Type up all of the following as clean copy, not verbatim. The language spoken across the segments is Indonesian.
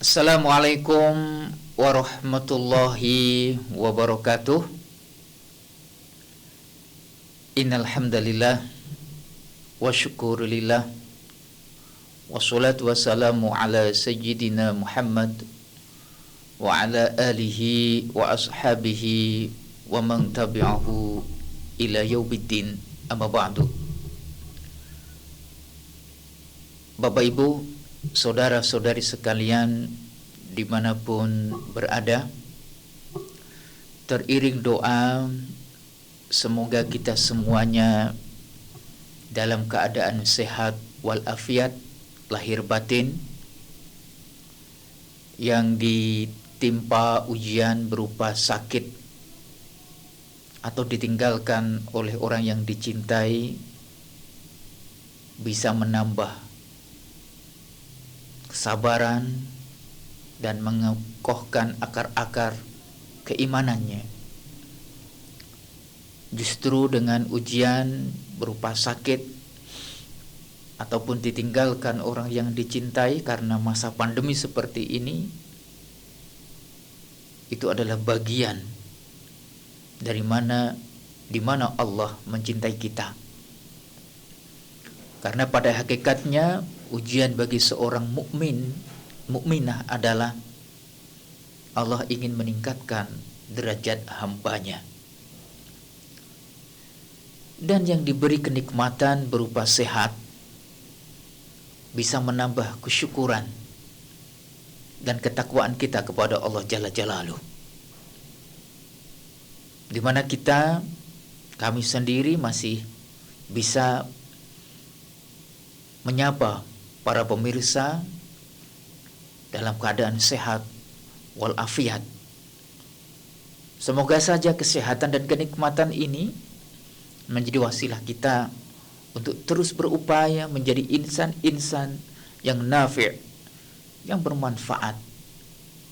Assalamualaikum warahmatullahi wabarakatuh. Innal hamdalillah wa syukurillah wassalatu wassalamu ala sayyidina Muhammad wa ala alihi wa ashabihi wa man tabi'ahu ila yaumiddin, amma ba'du. Bapak Ibu, saudara-saudari sekalian dimanapun berada, teriring doa semoga kita semuanya dalam keadaan sehat walafiat lahir batin, yang ditimpa ujian berupa sakit atau ditinggalkan oleh orang yang dicintai bisa menambah kesabaran dan mengokohkan akar-akar keimanannya. Justru dengan ujian berupa sakit ataupun ditinggalkan orang yang dicintai karena masa pandemi seperti ini, itu adalah bagian dari di mana Allah mencintai kita. Karena pada hakikatnya ujian bagi seorang mukminah adalah Allah ingin meningkatkan derajat hambanya. Dan yang diberi kenikmatan berupa sehat bisa menambah kesyukuran dan ketakwaan kita kepada Allah Jalla Jalaluh, di mana kami sendiri masih bisa menyapa para pemirsa dalam keadaan sehat walafiat. Semoga saja kesehatan dan kenikmatan ini menjadi wasilah kita untuk terus berupaya menjadi insan-insan yang nafi', yang bermanfaat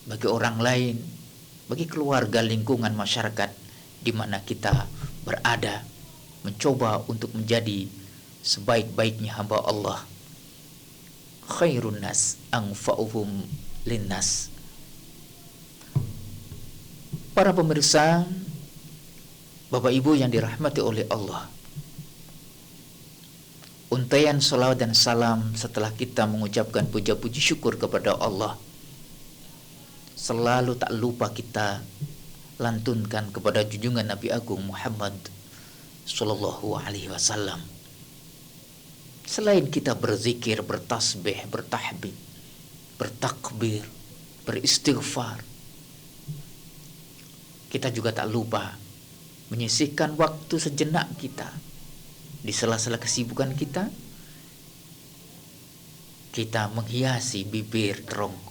bagi orang lain, bagi keluarga, lingkungan, masyarakat di mana kita berada, mencoba untuk menjadi sebaik-baiknya hamba Allah. Khairun nas anfa'uhum linnas. Para pemirsa, Bapak Ibu yang dirahmati oleh Allah, untaian salawat dan salam setelah kita mengucapkan puja-puji syukur kepada Allah, selalu tak lupa kita lantunkan kepada junjungan Nabi Agung Muhammad Sallallahu Alaihi Wasallam. Selain kita berzikir, bertasbih, bertahmid, bertakbir, beristighfar, kita juga tak lupa menyisihkan waktu sejenak kita di sela-sela kesibukan kita menghiasi bibir,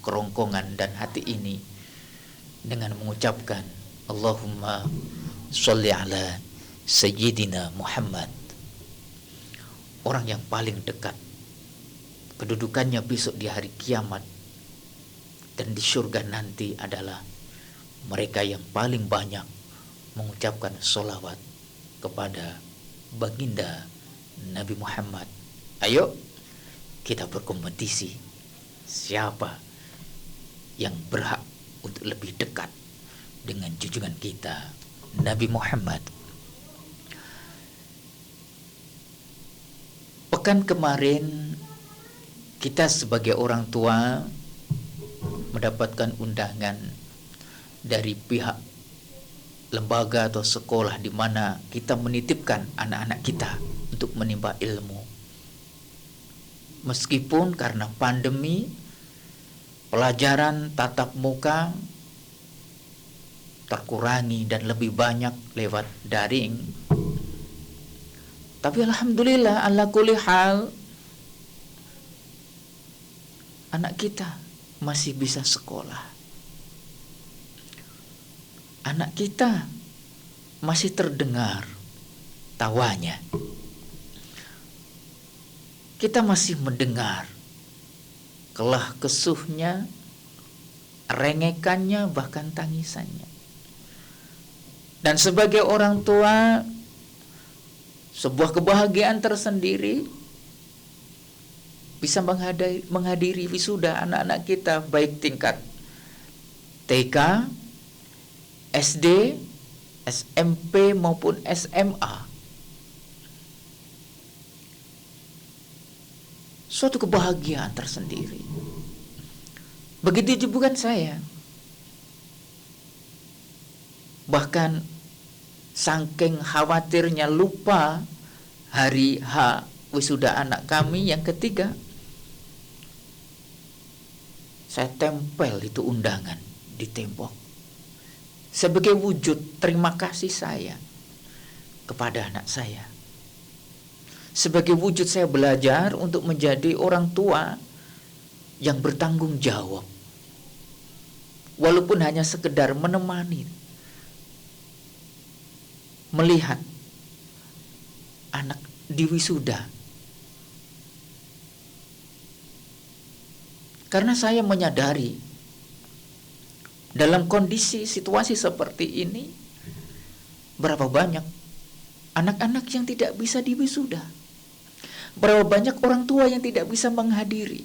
kerongkongan dan hati ini dengan mengucapkan Allahumma sholli ala sayyidina Muhammad. Orang yang paling dekat kedudukannya besok di hari kiamat dan di surga nanti adalah mereka yang paling banyak mengucapkan sholawat kepada baginda Nabi Muhammad. Ayo kita berkompetisi siapa yang berhak untuk lebih dekat dengan junjungan kita Nabi Muhammad. Pekan kemarin kita sebagai orang tua mendapatkan undangan dari pihak lembaga atau sekolah di mana kita menitipkan anak-anak kita untuk menimba ilmu. Meskipun karena pandemi, pelajaran tatap muka terkurangi dan lebih banyak lewat daring, tapi alhamdulillah ala kulli hal anak kita masih bisa sekolah. Anak kita masih terdengar tawanya. Kita masih mendengar kelah kesuhnya, rengekannya, bahkan tangisannya. Dan sebagai orang tua, sebuah kebahagiaan tersendiri bisa menghadiri wisuda anak-anak kita, baik tingkat TK, SD, SMP maupun SMA. Suatu kebahagiaan tersendiri. Begitu juga saya. Bahkan saking khawatirnya lupa hari H wisuda anak kami yang ketiga, saya tempel itu undangan di tembok sebagai wujud terima kasih saya kepada anak saya. Sebagai wujud saya belajar untuk menjadi orang tua yang bertanggung jawab. Walaupun hanya sekedar menemani, melihat anak di wisuda. Karena saya menyadari dalam kondisi situasi seperti ini, berapa banyak anak-anak yang tidak bisa diwisuda, berapa banyak orang tua yang tidak bisa menghadiri.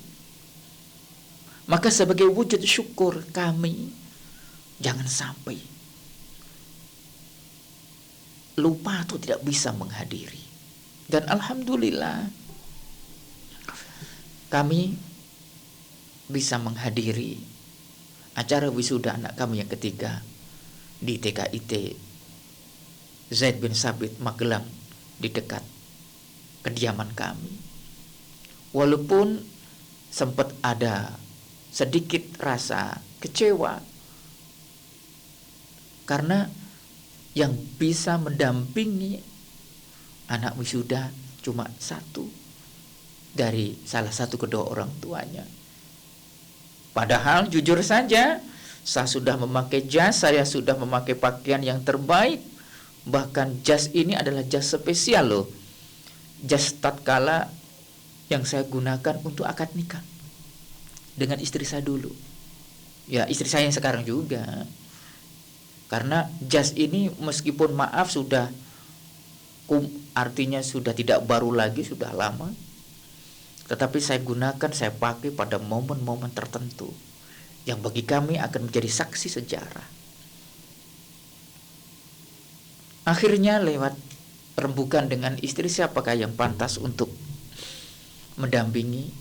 Maka sebagai wujud syukur kami, jangan sampai lupa atau tidak bisa menghadiri. Dan alhamdulillah kami bisa menghadiri acara wisuda anak kami yang ketiga di TKIT Zaid bin Sabit Magelang, di dekat kediaman kami. Walaupun sempat ada sedikit rasa kecewa karena yang bisa mendampingi anak wisuda cuma satu dari salah satu kedua orang tuanya. Padahal jujur saja, saya sudah memakai jas, saya sudah memakai pakaian yang terbaik. Bahkan jas ini adalah jas spesial loh. Jas tatkala yang saya gunakan untuk akad nikah dengan istri saya dulu. Ya, istri saya yang sekarang juga. Karena jas ini meskipun maaf sudah artinya sudah tidak baru lagi, sudah lama. Tetapi saya gunakan, saya pakai pada momen-momen tertentu yang bagi kami akan menjadi saksi sejarah. Akhirnya lewat rembukan dengan istri, siapakah yang pantas untuk mendampingi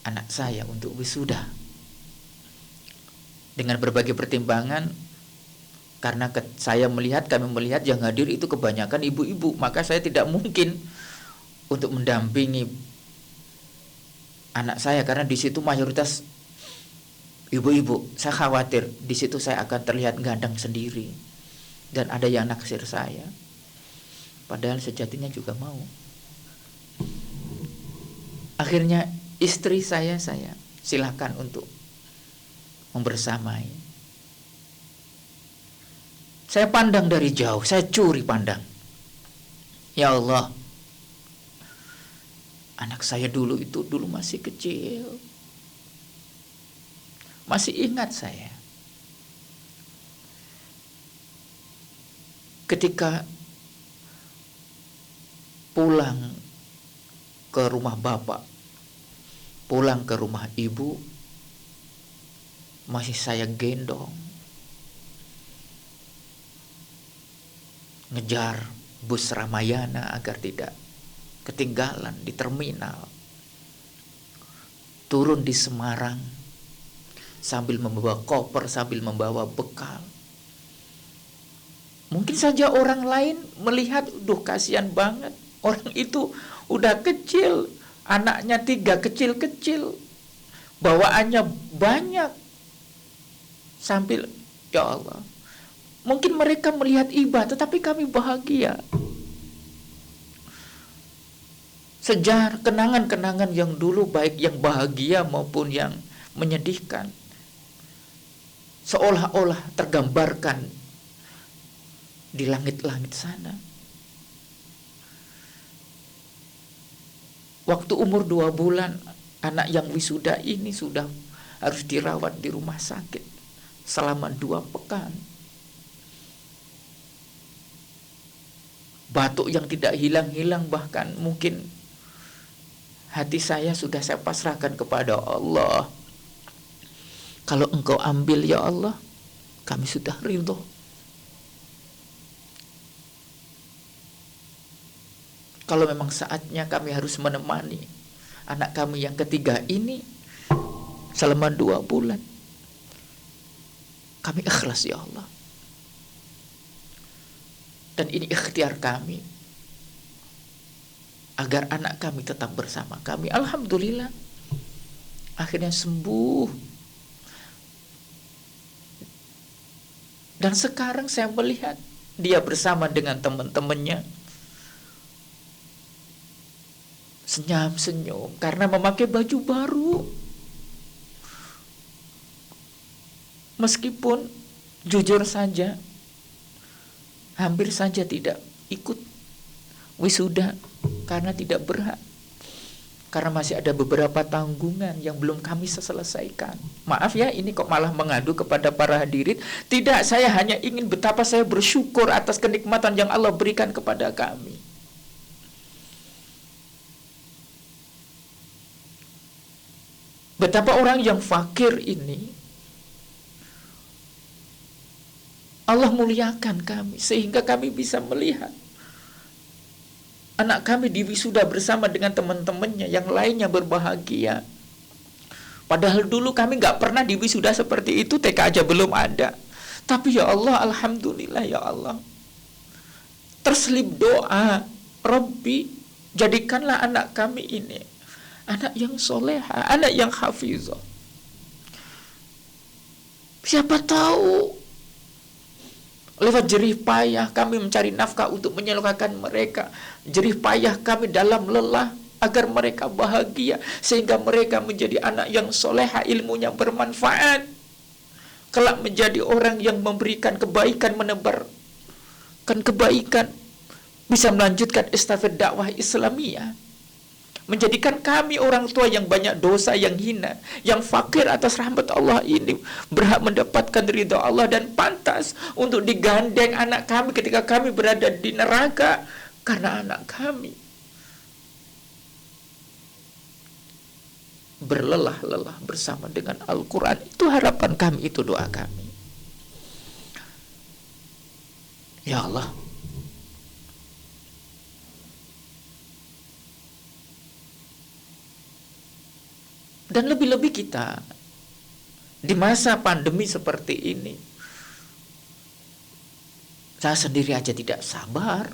anak saya untuk wisuda. Dengan berbagai pertimbangan, karena kami melihat yang hadir itu kebanyakan ibu-ibu, maka saya tidak mungkin untuk mendampingi anak saya karena di situ mayoritas ibu-ibu. Saya khawatir di situ saya akan terlihat gandang sendiri dan ada yang naksir saya. Padahal sejatinya juga mau. Akhirnya istri saya silakan untuk membersamai. Saya pandang dari jauh, saya curi pandang. Ya Allah, anak saya dulu masih kecil. Masih ingat saya ketika pulang ke rumah bapak, pulang ke rumah ibu, masih saya gendong, ngejar bus Ramayana agar tidak ketinggalan di terminal, turun di Semarang sambil membawa koper, sambil membawa bekal. Mungkin saja orang lain melihat, duh kasihan banget, orang itu udah kecil, anaknya 3 kecil-kecil, bawaannya banyak, sambil ya Allah. Mungkin mereka melihat iba, tetapi kami bahagia. Kenangan-kenangan yang dulu, baik yang bahagia maupun yang menyedihkan, seolah-olah tergambarkan di langit-langit sana. Waktu umur 2 bulan, anak yang wisuda ini sudah harus dirawat di rumah sakit selama 2 pekan. Batuk yang tidak hilang-hilang, bahkan mungkin hati saya sudah saya pasrahkan kepada Allah. Kalau Engkau ambil ya Allah, kami sudah ridho. Kalau memang saatnya kami harus menemani anak kami yang ketiga ini selama 2 bulan, kami ikhlas ya Allah. Dan ini ikhtiar kami agar anak kami tetap bersama kami. Alhamdulillah, akhirnya sembuh. Dan sekarang saya melihat dia bersama dengan teman-temannya senyum-senyum karena memakai baju baru. Meskipun jujur saja, hampir saja tidak ikut wisuda karena tidak berhak. Karena masih ada beberapa tanggungan yang belum kami selesaikan. Maaf ya, ini kok malah mengadu kepada para hadirin. Tidak, saya hanya ingin betapa saya bersyukur atas kenikmatan yang Allah berikan kepada kami. Betapa orang yang fakir ini Allah muliakan kami sehingga kami bisa melihat anak kami diwisuda bersama dengan teman-temannya yang lainnya berbahagia. Padahal dulu kami gak pernah diwisuda seperti itu, TK aja belum ada. Tapi ya Allah, alhamdulillah ya Allah, terselip doa, Rabbi jadikanlah anak kami ini anak yang soleha, anak yang hafizah. Siapa tahu lewat jerih payah kami mencari nafkah untuk menyelokkan mereka, jerih payah kami dalam lelah agar mereka bahagia, sehingga mereka menjadi anak yang soleha, ilmunya bermanfaat, kelak menjadi orang yang memberikan kebaikan, menebarkan kebaikan, bisa melanjutkan estafet dakwah Islamiyah, menjadikan kami orang tua yang banyak dosa, yang hina, yang fakir atas rahmat Allah ini berhak mendapatkan ridha Allah dan pantas untuk digandeng anak kami ketika kami berada di neraka karena anak kami berlelah-lelah bersama dengan Al-Quran. Itu harapan kami, itu doa kami. Ya Allah, dan lebih-lebih kita di masa pandemi seperti ini, saya sendiri aja tidak sabar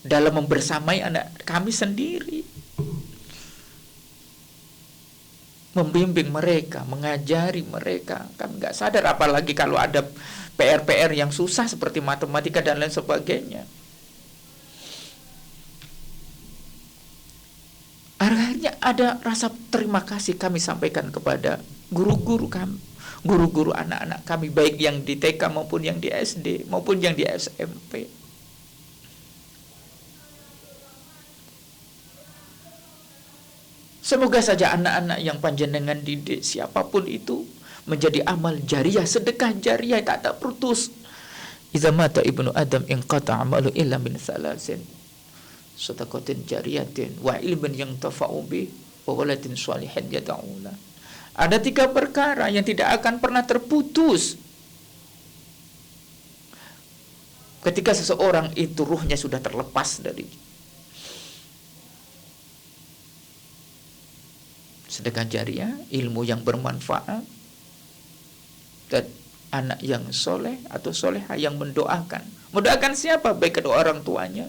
dalam membersamai anak kami sendiri, membimbing mereka, mengajari mereka. Kami nggak sadar, apalagi kalau ada PR-PR yang susah seperti matematika dan lain sebagainya. Akhirnya ada rasa terima kasih kami sampaikan kepada guru-guru kami, guru-guru anak-anak kami, baik yang di TK maupun yang di SD maupun yang di SMP. Semoga saja anak-anak yang panjenengan didik, siapapun itu, menjadi amal jariah, sedekah jariah tak putus. Idza mata ibnu Adam inqata amalu illa min salasin, sedekatin jariyatin wa ilmin yang tafa'u bih wa waladin sholihin yad'ula. Ada 3 perkara yang tidak akan pernah terputus ketika seseorang itu ruhnya sudah terlepas dari sedekah jariah, ilmu yang bermanfaat, dan anak yang soleh atau soleha yang mendoakan. Mendoakan siapa? Baik kedua orang tuanya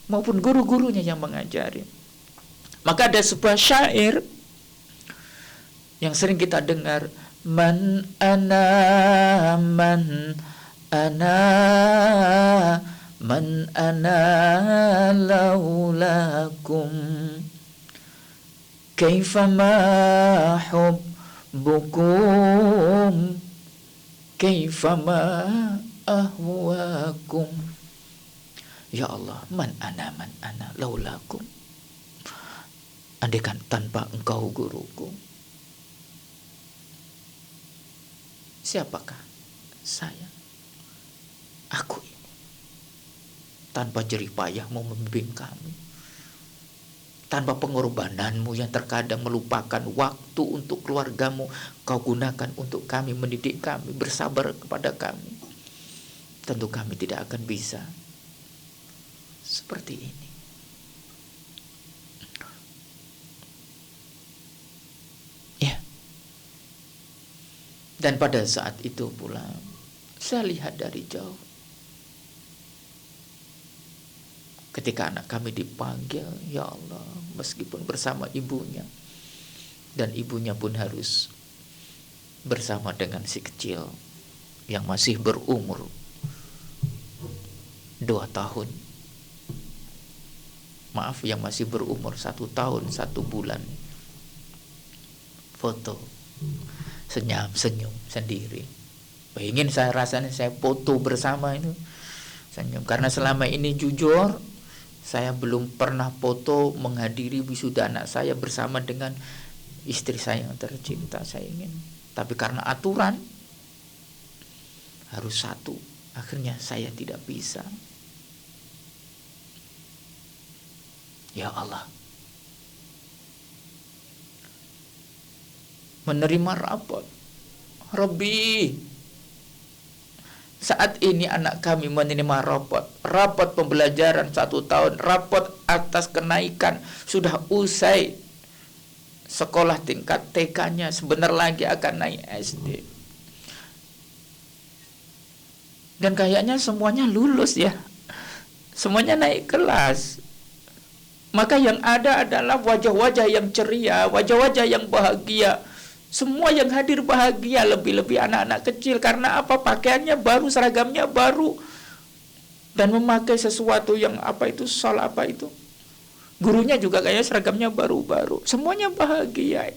maupun guru-gurunya yang mengajari. Maka ada sebuah syair yang sering kita dengar, man ana laulakum kaifama hubbukum kaifama ahwakum. Ya Allah, man ana laulakum. Andaikan tanpa engkau guruku, siapakah saya? Aku ini. tanpa jerih payahmu membimbing kami, tanpa pengorbananmu yang terkadang melupakan waktu untuk keluargamu, kau gunakan untuk kami, mendidik kami, bersabar kepada kami. Tentu kami tidak akan bisa seperti ini. Ya. Dan pada saat itu pula saya lihat dari jauh, ketika anak kami dipanggil, ya Allah, meskipun bersama ibunya, dan ibunya pun harus bersama dengan si kecil yang masih berumur 2 tahun. Maaf, yang masih berumur 1 tahun 1 bulan. Foto, senyum sendiri. Ingin saya rasanya saya foto bersama itu, senyum. Karena selama ini jujur, saya belum pernah foto menghadiri wisuda anak saya bersama dengan istri saya yang tercinta. Saya ingin, tapi karena aturan harus satu, akhirnya saya tidak bisa. Ya Allah, menerima rapot. Rabbi, saat ini anak kami menerima rapot pembelajaran 1 tahun, rapot atas kenaikan, sudah usai sekolah tingkat TK-nya, sebentar lagi akan naik SD. Dan kayaknya semuanya lulus ya, semuanya naik kelas. Maka yang ada adalah wajah-wajah yang ceria, wajah-wajah yang bahagia. Semua yang hadir bahagia, lebih-lebih anak-anak kecil. Karena apa? Pakaiannya baru, seragamnya baru. Dan memakai sesuatu yang sol apa itu. Gurunya juga kayaknya seragamnya baru-baru. Semuanya bahagia.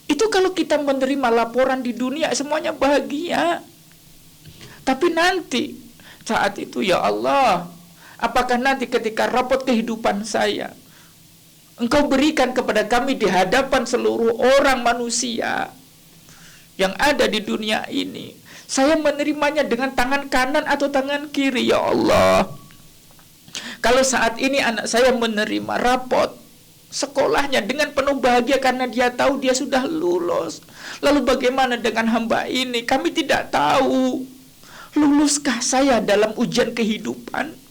Itu kalau kita menerima laporan di dunia, semuanya bahagia. Tapi nanti, saat itu ya Allah, apakah nanti ketika rapot kehidupan saya, Engkau berikan kepada kami di hadapan seluruh orang manusia yang ada di dunia ini, saya menerimanya dengan tangan kanan atau tangan kiri, ya Allah. Kalau saat ini anak saya menerima rapot sekolahnya dengan penuh bahagia karena dia tahu dia sudah lulus, lalu bagaimana dengan hamba ini? Kami tidak tahu, luluskah saya dalam ujian kehidupan?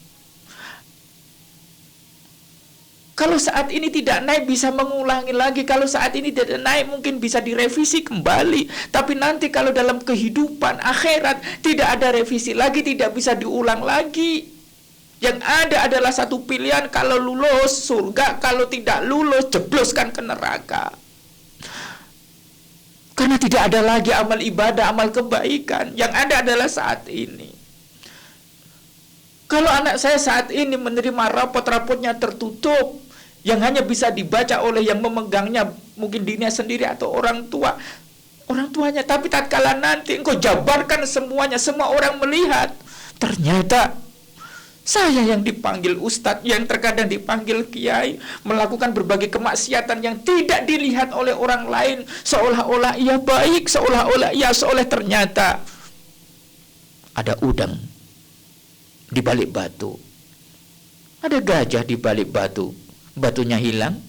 Kalau saat ini tidak naik bisa mengulangi lagi. Kalau saat ini tidak naik mungkin bisa direvisi kembali. Tapi nanti kalau dalam kehidupan akhirat tidak ada revisi lagi, tidak bisa diulang lagi. Yang ada adalah satu pilihan, kalau lulus surga, kalau tidak lulus jebloskan ke neraka. Karena tidak ada lagi amal ibadah, amal kebaikan. Yang ada adalah saat ini. Kalau anak saya saat ini menerima rapot-rapotnya tertutup, yang hanya bisa dibaca oleh yang memegangnya, mungkin dirinya sendiri atau orang tuanya. Tapi tatkala nanti engkau jabarkan semuanya, semua orang melihat, ternyata saya yang dipanggil ustadz, yang terkadang dipanggil kiai, melakukan berbagai kemaksiatan yang tidak dilihat oleh orang lain, seolah-olah ia baik, seolah-olah ia soleh, ternyata ada udang di balik batu, ada gajah di balik batu. Batunya hilang,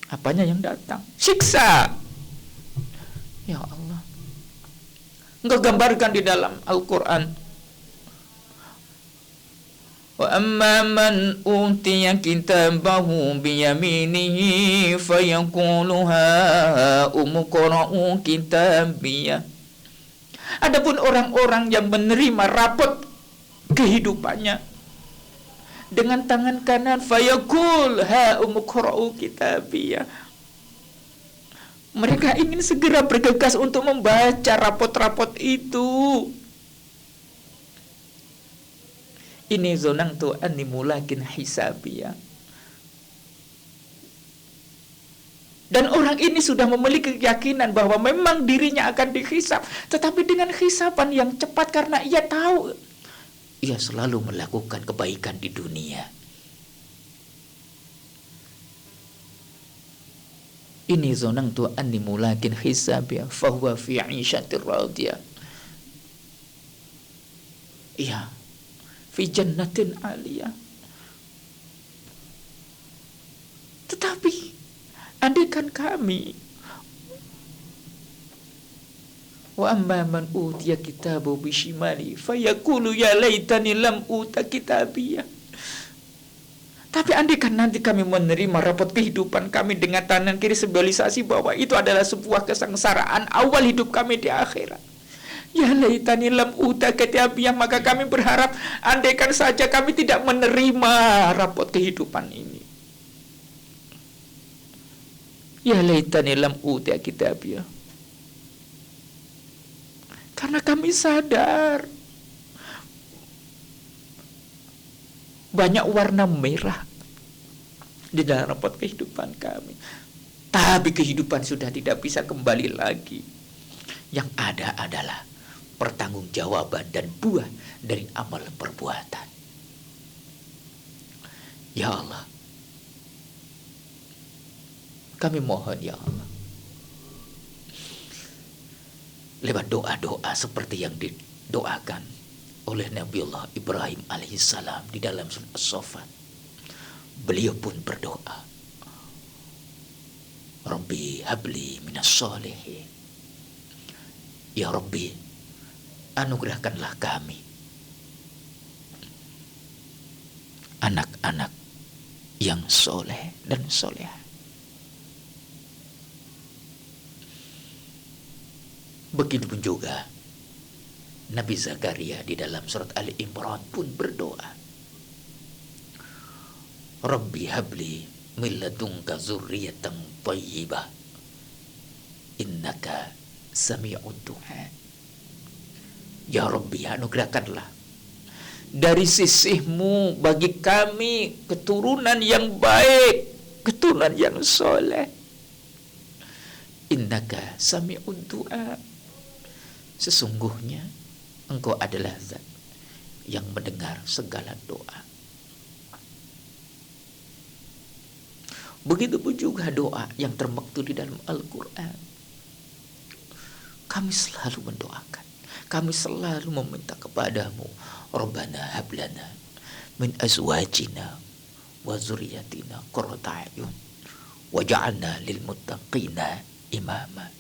apanya yang datang? Siksa. Ya Allah, Engkau gambarkan di dalam Al-Quran, wa amma man utiya kitabahu biyaminihi fayaqulu ha umqra'u kitabiyah. Adapun orang-orang yang menerima rapot kehidupannya dengan tangan kanan, fayaqul ha umqra'u kitabiyah. Mereka ingin segera bergegas untuk membaca rapot-rapot itu. Ini zonantu anni mulakin hisabiyah. Dan orang ini sudah memiliki keyakinan bahwa memang dirinya akan dihisab, tetapi dengan hisaban yang cepat karena ia tahu ia selalu melakukan kebaikan di dunia. Ini zonantu anni mulakin hisabiyah fahuwa fi 'ishatir radiyah. Iya, fi jannatin aliyah. Tetapi andaikan kami, wa amma man utiya kitabahu bishimali fayaqulu ya laitani lam uta kitabiyah. Tapi andaikan nanti kami menerima rapot kehidupan kami dengan tangan kiri, simbolisasi bahwa itu adalah sebuah kesengsaraan awal hidup kami di akhirat. Ya laitani lam uta kitabiyah, maka kami berharap andaikan saja kami tidak menerima rapot kehidupan ini. Ya laitani lam uta kitabiyah. Karena kami sadar banyak warna merah di dalam rapot kehidupan kami. Tapi kehidupan sudah tidak bisa kembali lagi. Yang ada adalah pertanggungjawaban dan buah dari amal perbuatan. Ya Allah, kami mohon ya Allah, lewat doa-doa seperti yang didoakan oleh Nabiullah Ibrahim alaihissalam di dalam surat As-Saffat, beliau pun berdoa, Rabbi habli minas sholihin. Ya Rabbi, anugerahkanlah kami anak-anak yang soleh dan soleh. Begitupun juga Nabi Zakaria di dalam surat Ali Imran pun berdoa, Rabbi habli min ladunka dzurriyyatan thayyibah innaka sami'ud du'a. Ya Rabbi, anugerahkanlah dari sisimu bagi kami keturunan yang baik, keturunan yang soleh. Innaka sami'ud du'a, sesungguhnya Engkau adalah Zat yang mendengar segala doa. Begitupun juga doa yang termaktub di dalam Al-Quran. Kami selalu mendoakan, kami selalu meminta kepadamu, Rabbana hablana min azwajina wa zuriyatina qurrata a'yun waj'alna lil muttaqina imama.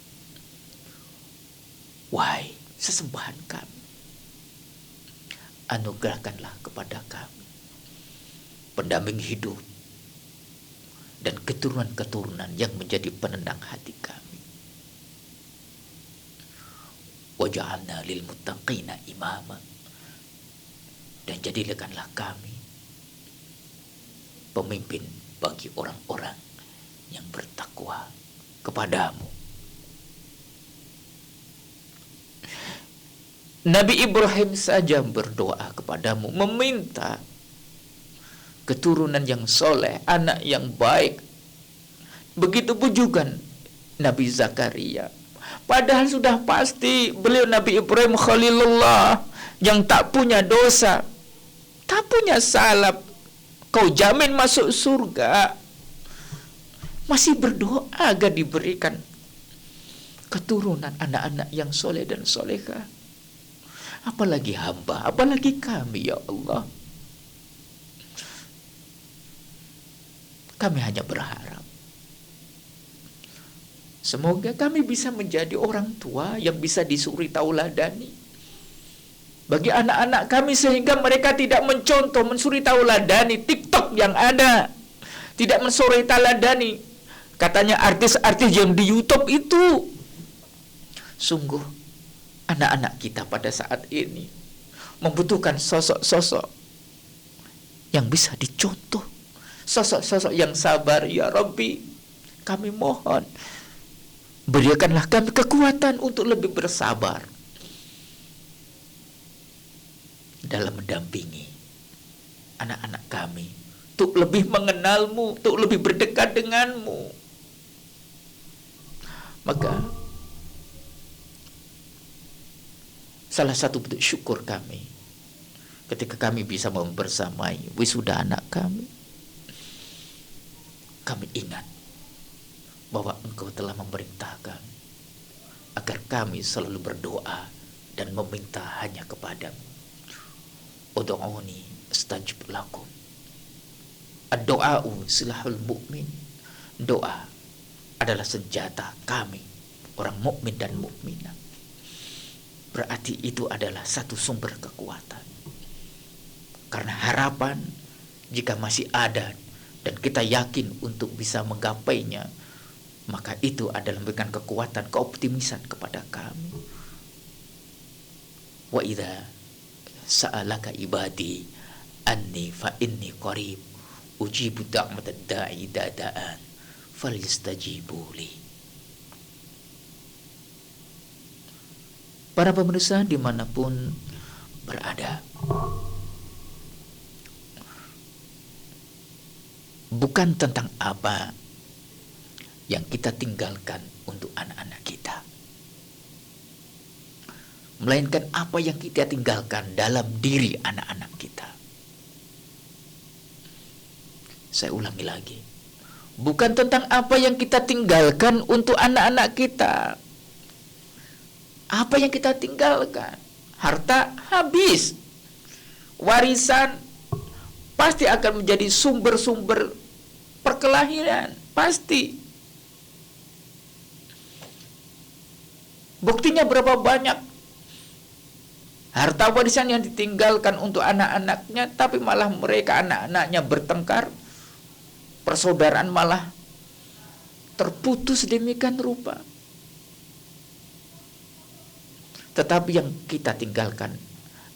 Wahai sesembahan kami, anugerahkanlah kepada kami pendamping hidup dan keturunan-keturunan yang menjadi penendang hati kami. Waj'alna lil muttaqina imama, dan jadikanlah kami pemimpin bagi orang-orang yang bertakwa kepadamu. Nabi Ibrahim saja berdoa kepadamu, meminta keturunan yang soleh, anak yang baik. Begitupun juga Nabi Zakaria. Padahal sudah pasti beliau Nabi Ibrahim Khalilullah yang tak punya dosa, tak punya salah, kau jamin masuk surga. Masih berdoa agar diberikan keturunan anak-anak yang soleh dan solehah. Apalagi hamba, apalagi kami ya Allah. Kami hanya berharap semoga kami bisa menjadi orang tua yang bisa disuri tauladani bagi anak-anak kami, sehingga mereka tidak mencontoh, mensuri tauladani TikTok yang ada, tidak mensuri tauladani katanya artis-artis yang di YouTube itu. Sungguh anak-anak kita pada saat ini membutuhkan sosok-sosok yang bisa dicontoh, sosok-sosok yang sabar. Ya Rabbi, kami mohon berikanlah kami kekuatan untuk lebih bersabar dalam mendampingi anak-anak kami, untuk lebih mengenalmu, untuk lebih berdekat denganmu. Maka salah satu bentuk syukur kami ketika kami bisa membersamai wisuda anak kami, kami ingat bahwa Engkau telah memerintahkan agar kami selalu berdoa dan meminta hanya kepadamu. Ud'uni astajib lakum. Ad-du'a'u silahul mu'min. Doa adalah senjata kami, orang mukmin dan mukminah. Berarti itu adalah satu sumber kekuatan. Karena harapan jika masih ada dan kita yakin untuk bisa menggapainya, maka itu adalah memberikan kekuatan, keoptimisan kepada kami. Wa idza sa'alaka ibadi anni fa inni qarib ujibu da'watad da'i idza da'an falyastajibu li. Para pemirsa dimanapun berada, bukan tentang apa yang kita tinggalkan untuk anak-anak kita, melainkan apa yang kita tinggalkan dalam diri anak-anak kita. Saya ulangi lagi, bukan tentang apa yang kita tinggalkan untuk anak-anak kita. Apa yang kita tinggalkan? Harta habis, warisan pasti akan menjadi sumber-sumber perkelahian, pasti. Buktinya berapa banyak harta warisan yang ditinggalkan untuk anak-anaknya, tapi malah mereka anak-anaknya bertengkar, persaudaraan malah terputus demikian rupa. Tetapi yang kita tinggalkan,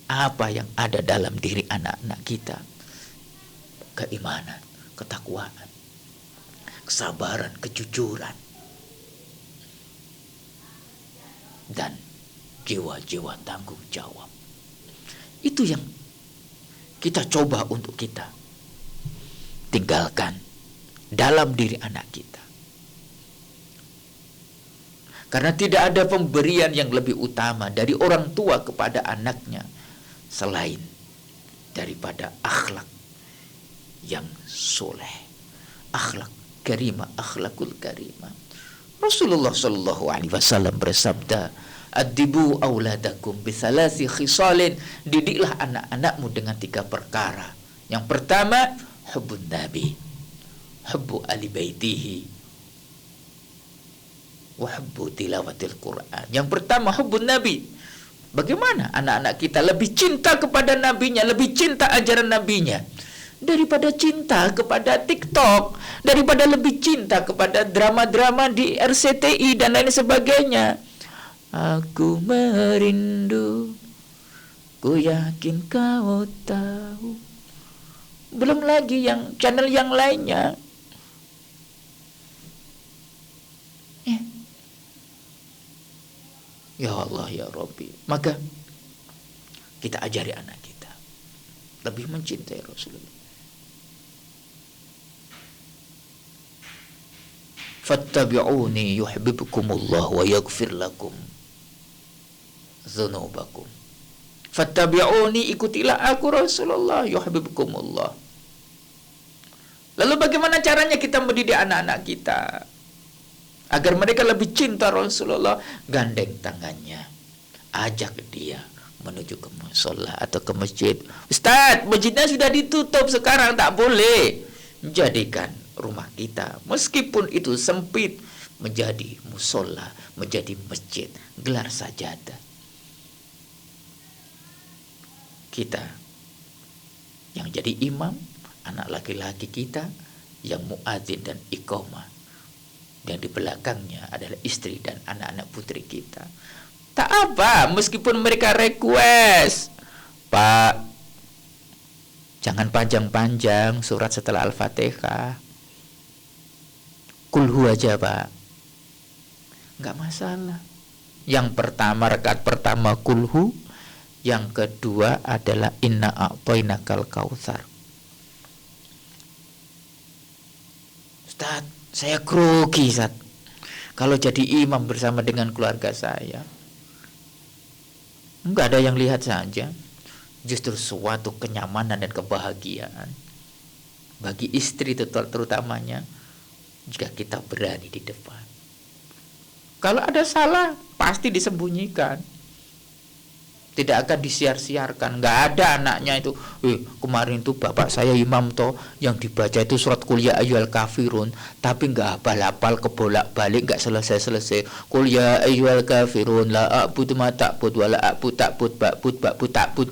apa yang ada dalam diri anak-anak kita? Keimanan, ketakwaan, kesabaran, kejujuran, dan jiwa-jiwa tanggung jawab. Itu yang kita coba untuk kita tinggalkan dalam diri anak kita. Karena tidak ada pemberian yang lebih utama dari orang tua kepada anaknya selain daripada akhlak yang soleh, akhlak karimah, akhlakul karimah. Rasulullah Shallallahu Alaihi Wasallam bersabda, "Adibu auladakum bithalasi khisalin." Didiklah anak-anakmu dengan 3 perkara. Yang pertama, hubbun nabi, hubbu ali baitihi, wahbu tilawatil Quran. Yang pertama, hubbun nabi. Bagaimana anak-anak kita lebih cinta kepada nabinya, lebih cinta ajaran nabinya daripada cinta kepada TikTok, daripada lebih cinta kepada drama-drama di RCTI dan lain sebagainya. Aku merindu, ku yakin kau tahu. Belum lagi yang channel yang lainnya. Ya Allah, ya Rabbi. Maka kita ajari anak kita lebih mencintai Rasulullah. Fattabi'uni yuhibbukumullah wa yaghfir lakum dzunubakum. Fattabi'uni, ikutilah aku Rasulullah, yuhibbukumullah. Lalu bagaimana caranya kita mendidik anak-anak kita agar mereka lebih cinta Rasulullah? Gandeng tangannya, ajak dia menuju ke musola atau ke masjid. Ustaz, masjidnya sudah ditutup sekarang, tak boleh. Jadikan rumah kita, meskipun itu sempit, menjadi musola, menjadi masjid, gelar sajadah. Kita yang jadi imam, anak laki-laki kita yang muadzin dan iqamah, dan di belakangnya adalah istri dan anak-anak putri kita. Tak apa, meskipun mereka request, Pak, jangan panjang-panjang surat setelah Al-Fatihah, kulhu aja Pak, nggak masalah. Yang pertama, rakaat pertama kulhu, yang kedua adalah inna a'tainakal kautsar. Ustaz, saya grogi, Ustaz, kalau jadi imam bersama dengan keluarga saya. Enggak ada yang lihat saja. Justru suatu kenyamanan dan kebahagiaan bagi istri terutamanya jika kita berani di depan. Kalau ada salah, pasti disembunyikan. tidak akan disiar-siarkan. Nggak ada anaknya itu, kemarin itu bapak saya imam toh, yang dibaca itu surat Qul ya ayyuhal kafirun, tapi nggak hafal-hafal, kebolak-balik, nggak selesai-selesai. Qul ya ayyuhal kafirun la a'budu ma ta'bud wa la a'bud ta'bud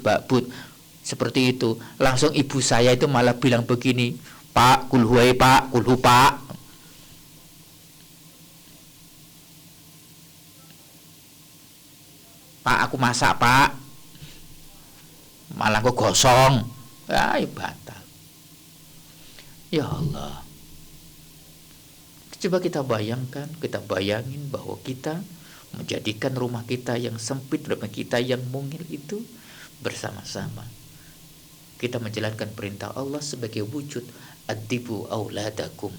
ba'bud. Seperti itu. Langsung ibu saya itu malah bilang begini, Pak, kulhuai Pak, kulhu Pak. Pak, aku masak Pak, malah aku gosong. Batal. Ya Allah. Coba kita bayangin bahwa kita menjadikan rumah kita yang sempit, rumah kita yang mungil itu bersama-sama. Kita menjalankan perintah Allah sebagai wujud adibu auladakum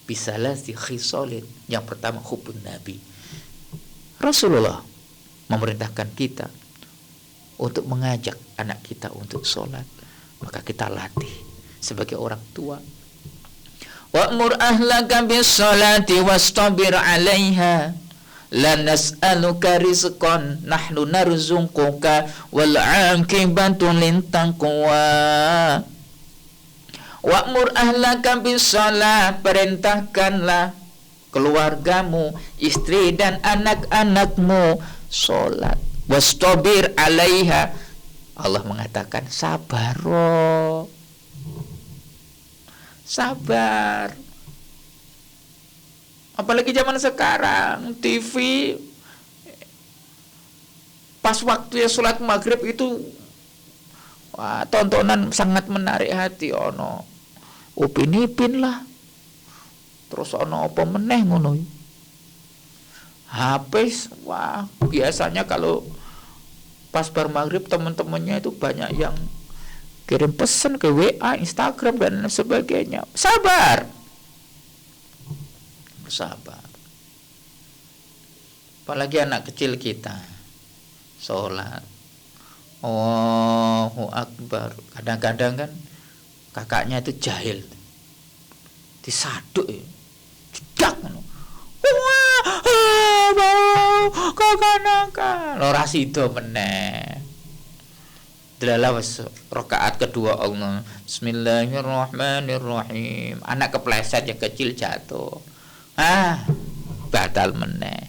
bisalasi khisalin. Yang pertama, hubbun Nabi. Rasulullah memerintahkan kita untuk mengajak anak kita untuk sholat, maka kita latih sebagai orang tua. Wa'mur ahlaka bis-sholati wastabir 'alaiha la nas'aluka rizqan nahnu narzuquka wal 'aqibatu lintaqwa. Wa'mur ahlaka bis-sholat, perintahkanlah keluargamu, istri dan anak-anakmu sholat. Wastabir 'alaiha, Allah mengatakan sabar, sabar. Apalagi zaman sekarang, TV pas waktu sholat maghrib itu, wah, tontonan sangat menarik hati. Ono Upin Ipin lah, terus ono apa meneh ngono. Habis, wah, biasanya kalau pas bar maghrib teman-temannya itu banyak yang kirim pesan ke WA, Instagram dan sebagainya. Sabar, bersabar. Apalagi anak kecil kita sholat, Allahu Akbar. Kadang-kadang kan kakaknya itu jahil, disaduk ya, cedak ngono. Kakak nakal ora sida meneh. Delalah wis rakaat kedua Allah, Bismillahirrahmanirrahim. Anak kepleset yang kecil jatuh. Batal meneh.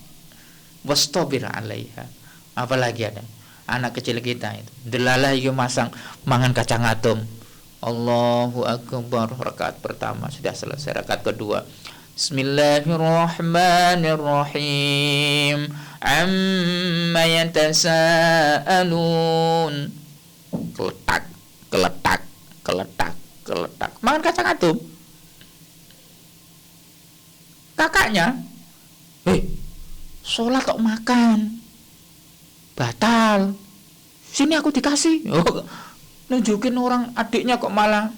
Wastabir 'alaiha. Apalagi ada anak kecil kita itu. Delalah yo masang mangan kacang atom. Allahu Akbar, rakaat pertama sudah selesai, rakaat kedua Bismillahirrahmanirrahim. Amma yatasaalun. Keletak. Makan kacang atom. Kakaknya, sholat kok makan, batal. Sini aku dikasih. Nunjukin orang adiknya kok malah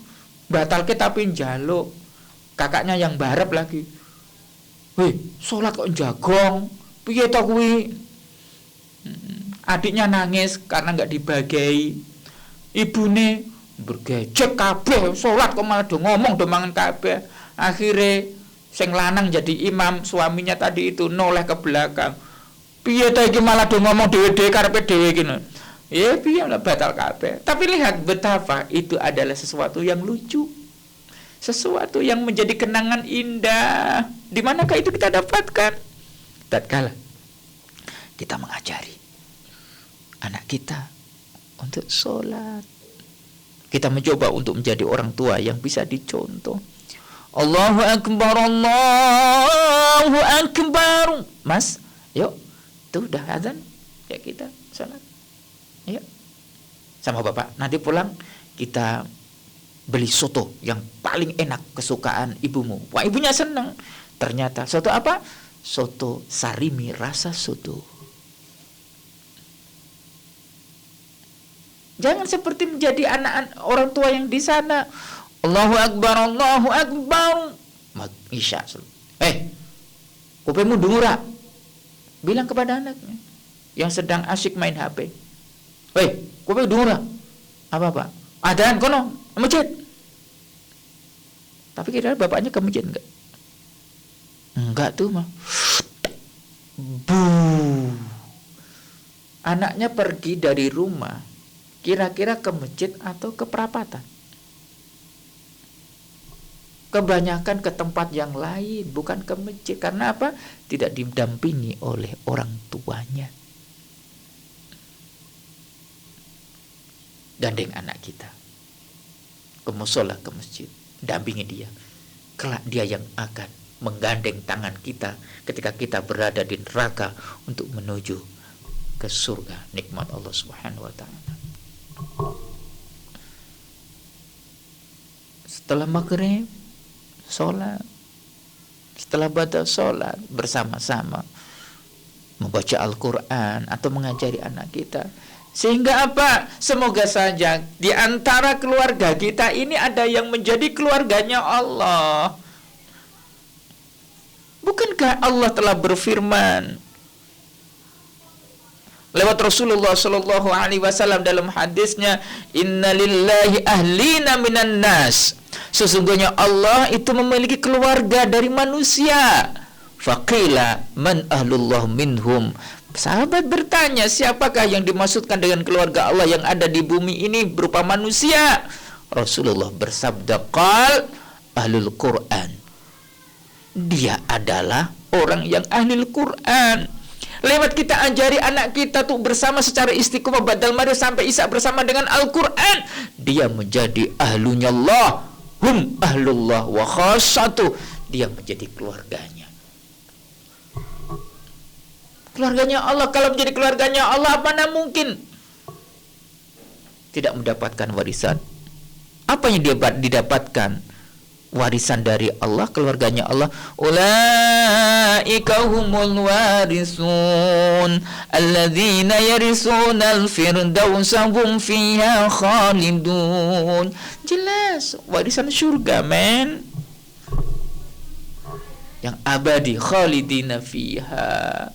batal ke tapi njaluk. Kakaknya yang barep lagi. Sholat kok jagong. Piye to kuwi? Adiknya nangis karena nggak dibagai. Ibune bergejek kabeh, sholat kok malah do ngomong do mangan kabeh. Akhire sing lanang jadi imam, suaminya tadi itu noleh ke belakang. Piye to iki malah do ngomong dhewe-dhewe karepe dhewe iki. Ya piye lah batal kabeh. Tapi lihat betapa itu adalah sesuatu yang lucu. Sesuatu yang menjadi kenangan indah. Di manakah itu kita dapatkan? Tatkala kita mengajari anak kita untuk sholat, kita mencoba untuk menjadi orang tua yang bisa dicontoh. Allahu Akbar, Allahu Akbar. Mas, yuk, itu udah azan, ya kita sholat. Yuk, sama bapak. Nanti pulang kita beli soto yang paling enak kesukaan ibumu. Wah, ibunya senang. Ternyata soto apa? Soto Sarimi rasa soto. Jangan seperti menjadi anak orang tua yang di sana. Allahu Akbar, Allahu Akbar. Isya. Kupingmu dengar. Bilang kepada anaknya yang sedang asyik main HP. Kuping dengar. Apa? Adzan kono, masjid. Tapi kira bapaknya ke masjid enggak? Enggak tuh mah. Anaknya pergi dari rumah, kira-kira ke masjid atau ke perapatan? Kebanyakan ke tempat yang lain, bukan ke masjid. Karena apa? Tidak didampingi oleh orang tuanya. Gandeng anak kita ke musola, ke masjid, dampingi dia. Kelak dia yang akan menggandeng tangan kita ketika kita berada di neraka untuk menuju ke surga, nikmat Allah Subhanahu wa taala. Setelah maghrib sholat, setelah baca sholat bersama-sama membaca Al-Quran atau mengajari anak kita. Sehingga apa? Semoga saja di antara keluarga kita ini ada yang menjadi keluarganya Allah. Bukankah Allah telah berfirman lewat Rasulullah Shallallahu Alaihi Wasallam dalam hadisnya, Innalillahi ahlina minan nas. Sesungguhnya Allah itu memiliki keluarga dari manusia. Faqila man ahlullah minhum. Sahabat bertanya, siapakah yang dimaksudkan dengan keluarga Allah yang ada di bumi ini berupa manusia? Rasulullah bersabda, qal ahlul Quran. Dia adalah orang yang ahli Quran. Lewat kita ajari anak kita tuh bersama secara istiqomah badal maghrib sampai isya bersama dengan Al-Quran, dia menjadi ahlunya Allah. Hum ahlullah wa khassatu. Dia menjadi keluarganya. Keluarganya Allah. Kalau menjadi keluarganya Allah, mana mungkin tidak mendapatkan warisan? Apa yang dia didapatkan? Warisan dari Allah, keluarganya Allah. Ulaika humul warisun alladzina yarisuna al-firdausa hum fiha khalidun. Jelas warisan surga, men, yang abadi, khalidina fiha.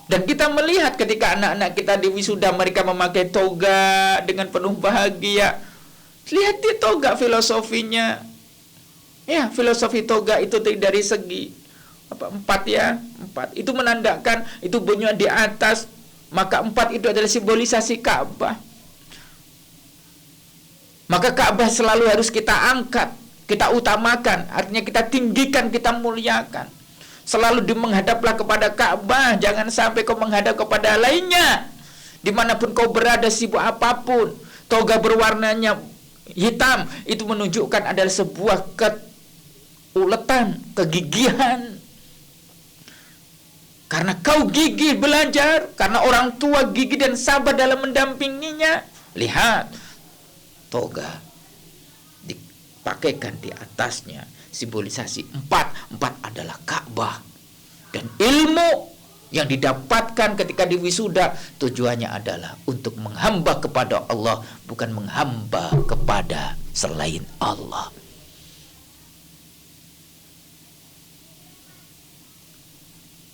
Dan kita melihat ketika anak-anak kita di wisuda, mereka memakai toga dengan penuh bahagia. Lihat di toga filosofinya. Ya, filosofi toga itu dari segi empat ya. Empat. Itu menandakan, itu bunyi di atas. Maka empat itu adalah simbolisasi Ka'bah. Maka Ka'bah selalu harus kita angkat, kita utamakan. Artinya kita tinggikan, kita muliakan. Selalu menghadaplah kepada Ka'bah, jangan sampai kau menghadap kepada lainnya. Dimanapun kau berada, sibuk apapun, toga berwarnanya hitam, itu menunjukkan adalah sebuah keuletan, kegigihan. Karena kau gigih belajar, karena orang tua gigih dan sabar dalam mendampinginya. Lihat, toga dipakaikan di atasnya simbolisasi empat adalah Ka'bah. Dan ilmu yang didapatkan ketika di wisuda tujuannya adalah untuk menghamba kepada Allah, bukan menghamba kepada selain Allah.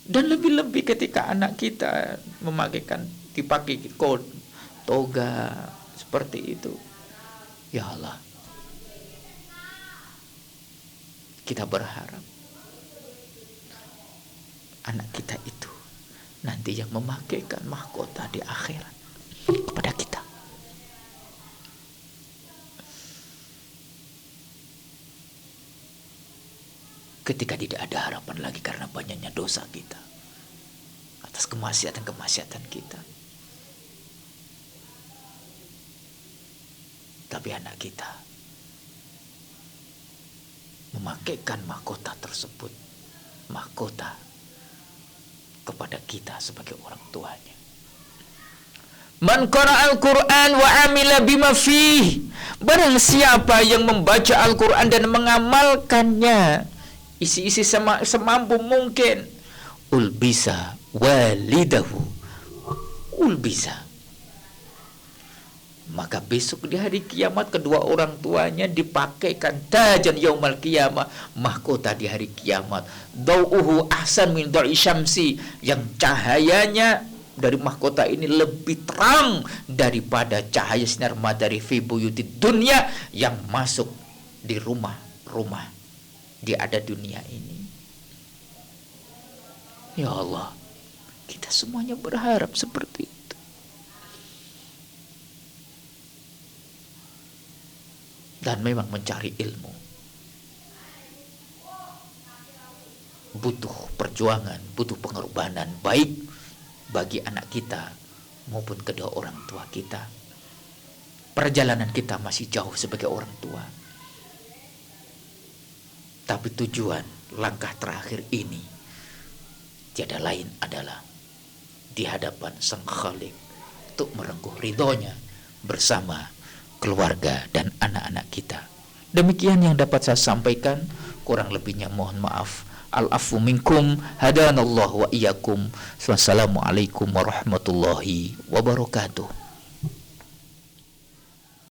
Dan lebih-lebih ketika anak kita dipakai toga seperti itu, ya Allah, kita berharap anak kita itu nanti yang memakaikan mahkota di akhirat kepada kita. Ketika tidak ada harapan lagi karena banyaknya dosa kita, atas kemaksiatan kita. Tapi anak kita memakaikan mahkota tersebut, mahkota kepada kita sebagai orang tuanya. Man qara'al Qur'an wa amila bima fih. Barang siapa yang membaca Al-Qur'an dan mengamalkannya, isi-isi semampu mungkin, ulbisa walidahu, ulbisa, maka besok di hari kiamat kedua orang tuanya dipakaikan tajan yaumal qiyamah, mahkota di hari kiamat. Dau'uhu ahsan min da'i syamsi, yang cahayanya dari mahkota ini lebih terang daripada cahaya sinar matahari fi buyutid dunya, yang masuk di rumah-rumah di ada dunia ini. Ya Allah, Kita semuanya berharap seperti itu. Dan memang mencari ilmu butuh perjuangan, butuh pengorbanan, baik bagi anak kita maupun kedua orang tua kita. Perjalanan kita masih jauh sebagai orang tua, tapi tujuan langkah terakhir ini tiada lain adalah di hadapan Sang Khalik untuk merengkuh ridhonya bersama keluarga dan anak-anak kita. Demikian yang dapat saya sampaikan, kurang lebihnya mohon maaf. Al-afu minkum, hadanallahu wa iyyakum. Wassalamualaikum warahmatullahi wabarakatuh.